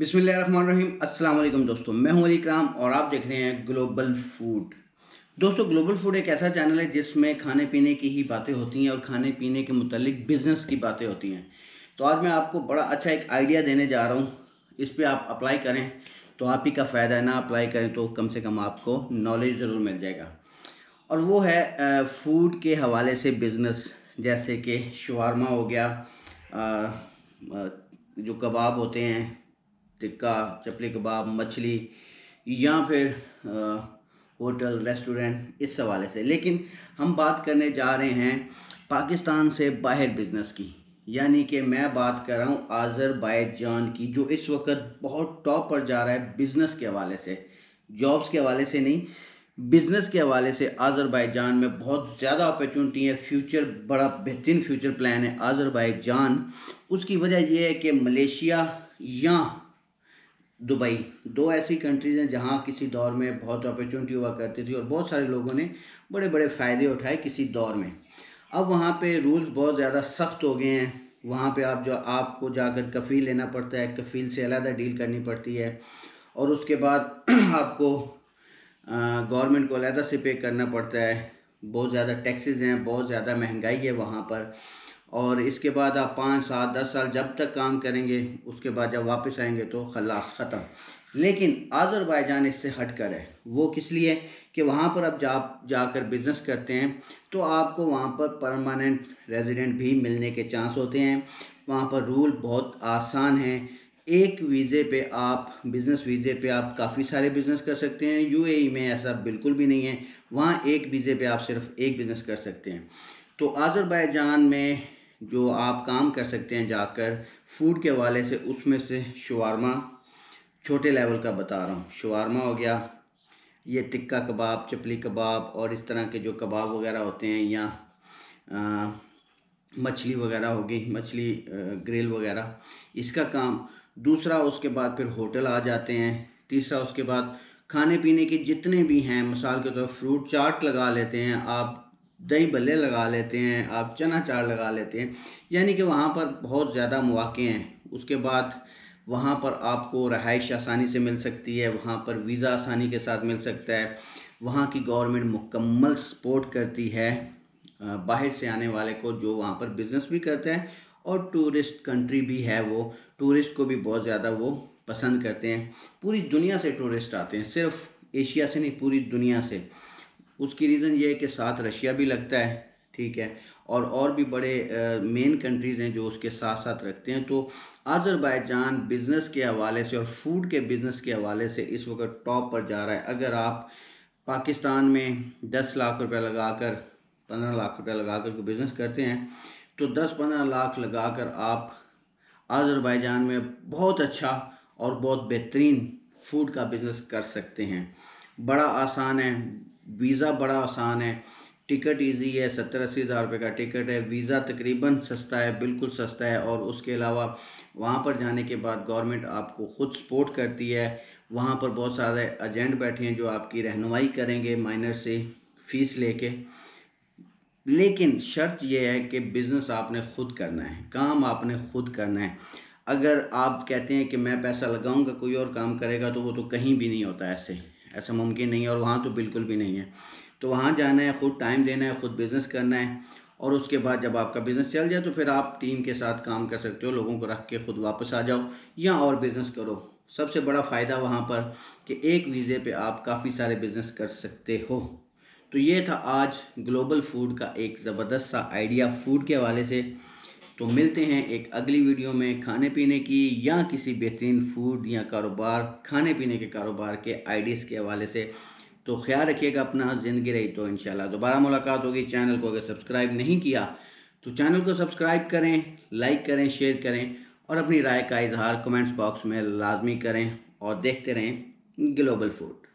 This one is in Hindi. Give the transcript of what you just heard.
बिस्मिल्लाहिर्रहमानिर्रहीम। अस्सलाम वालेकुम दोस्तों, मैं हूं अली इकराम और आप देख रहे हैं ग्लोबल फूड। दोस्तों, ग्लोबल फूड एक ऐसा चैनल है जिसमें खाने पीने की ही बातें होती हैं और खाने पीने के मुतालिक बिजनेस की बातें होती हैं। तो आज मैं आपको बड़ा अच्छा एक आइडिया देने जा रहा हूं। इस पे आप अप्लाई करें तो आप ही का फ़ायदा है, ना अप्लाई करें तो कम से कम आपको नॉलेज ज़रूर मिल जाएगा। और वो है फूड के हवाले से बिज़नेस, जैसे कि शवारमा हो गया, अ, जो कबाब होते हैं, टिक्का, चपली कबाब, मछली, या फिर होटल रेस्टोरेंट, इस हवाले से। लेकिन हम बात करने जा रहे हैं पाकिस्तान से बाहर बिजनेस की, यानी कि मैं बात कर रहा हूँ आज़रबाईजान की, जो इस वक्त बहुत टॉप पर जा रहा है बिजनेस के हवाले से। जॉब्स के हवाले से नहीं, बिजनेस के हवाले से आज़रबाईजान में बहुत ज़्यादा अपॉर्चुनिटी है। फ्यूचर, बड़ा बेहतरीन फ्यूचर प्लान है आज़रबाईजान। उसकी वजह यह है कि मलेशिया या दुबई, दो ऐसी कंट्रीज़ हैं जहां किसी दौर में बहुत अपॉर्चुनिटी हुआ करती थी और बहुत सारे लोगों ने बड़े बड़े फ़ायदे उठाए किसी दौर में। अब वहां पे रूल्स बहुत ज़्यादा सख्त हो गए हैं। वहां पे आपको जाकर कफ़ील लेना पड़ता है, कफ़ील से अलग डील करनी पड़ती है, और उसके बाद आपको गवर्नमेंट को अलहदा से पे करना पड़ता है। बहुत ज़्यादा टैक्सेस हैं, बहुत ज़्यादा महंगाई है वहाँ पर। और इसके बाद आप 5 7 10 साल जब तक काम करेंगे, उसके बाद जब वापस आएंगे तो खलास ख़त्म। लेकिन आज़रबाईजान इससे हट कर है। वो किस लिए? कि वहाँ पर अब जाकर बिज़नेस करते हैं तो आपको वहाँ पर परमानेंट रेजिडेंट भी मिलने के चांस होते हैं। वहाँ पर रूल बहुत आसान हैं। एक वीज़े पे आप, बिज़नेस वीज़े पे आप काफ़ी सारे बिज़नेस कर सकते हैं। यूएई में ऐसा बिल्कुल भी नहीं है। वहाँ एक वीज़े पे आप सिर्फ एक बिज़नेस कर सकते हैं। तो आज़रबाईजान में जो आप काम कर सकते हैं जाकर फूड के हवाले से, उसमें से शवारमा, छोटे लेवल का बता रहा हूँ, शवारमा हो गया, ये टिक्का कबाब, चपली कबाब और इस तरह के जो कबाब वगैरह होते हैं, या मछली वगैरह होगी, मछली ग्रिल वगैरह, इसका काम। दूसरा, उसके बाद फिर होटल आ जाते हैं। तीसरा, उसके बाद खाने पीने के जितने भी हैं, मिसाल के तौर फ्रूट चाट लगा लेते हैं आप, दही भल्ले लगा लेते हैं आप, चना चाट लगा लेते हैं। यानी कि वहाँ पर बहुत ज़्यादा मौक़े हैं। उसके बाद वहाँ पर आपको रहाइश आसानी से मिल सकती है, वहाँ पर वीज़ा आसानी के साथ मिल सकता है। वहाँ की गवर्नमेंट मुकम्मल सपोर्ट करती है बाहर से आने वाले को, जो वहाँ पर बिज़नेस भी करते हैं। और टूरिस्ट कंट्री भी है वो, टूरिस्ट को भी बहुत ज़्यादा वो पसंद करते हैं। पूरी दुनिया से टूरिस्ट आते हैं, सिर्फ एशिया से नहीं, पूरी दुनिया से। उसकी रीज़न ये है कि साथ रशिया भी लगता है, ठीक है, और भी बड़े मेन कंट्रीज़ हैं जो उसके साथ साथ रखते हैं। तो आज़रबाईजान बिज़नेस के हवाले से और फूड के बिज़नेस के हवाले से इस वक्त टॉप पर जा रहा है। अगर आप पाकिस्तान में 10 लाख रुपए लगाकर, 15 लाख रुपए लगाकर कोई बिज़नेस करते हैं, तो 10 15 लाख लगाकर आप आज़रबाईजान में बहुत अच्छा और बहुत बेहतरीन फूड का बिज़नेस कर सकते हैं। बड़ा आसान है, वीज़ा बड़ा आसान है, टिकट इजी है, 70 80 हज़ार रुपये का टिकट है। वीज़ा तकरीबन सस्ता है, बिल्कुल सस्ता है। और उसके अलावा वहाँ पर जाने के बाद गवर्नमेंट आपको ख़ुद सपोर्ट करती है। वहाँ पर बहुत सारे एजेंट बैठे हैं जो आपकी रहनुमाई करेंगे माइनर से फ़ीस लेके। लेकिन शर्त यह है कि बिज़नेस आपने ख़ुद करना है, काम आपने ख़ुद करना है। अगर आप कहते हैं कि मैं पैसा लगाऊंगा, कोई और काम करेगा, तो वो तो कहीं भी नहीं होता। ऐसा मुमकिन नहीं है, और वहाँ तो बिल्कुल भी नहीं है। तो वहाँ जाना है, ख़ुद टाइम देना है, ख़ुद बिज़नेस करना है। और उसके बाद जब आपका बिज़नेस चल जाए तो फिर आप टीम के साथ काम कर सकते हो, लोगों को रख के ख़ुद वापस आ जाओ या और बिज़नेस करो। सबसे बड़ा फ़ायदा वहाँ पर कि एक वीज़े पे आप काफ़ी सारे बिज़नेस कर सकते हो। तो ये था आज ग्लोबल फूड का एक ज़बरदस्त सा आइडिया फूड के हवाले से। तो मिलते हैं एक अगली वीडियो में खाने पीने की या किसी बेहतरीन फूड या कारोबार, खाने पीने के कारोबार के आइडियाज़ के हवाले से। तो ख्याल रखिएगा अपना। ज़िंदगी रही तो इंशाल्लाह दोबारा मुलाकात होगी। चैनल को अगर सब्सक्राइब नहीं किया तो चैनल को सब्सक्राइब करें, लाइक करें, शेयर करें, और अपनी राय का इजहार कमेंट्स बॉक्स में लाजमी करें। और देखते रहें ग्लोबल फूड।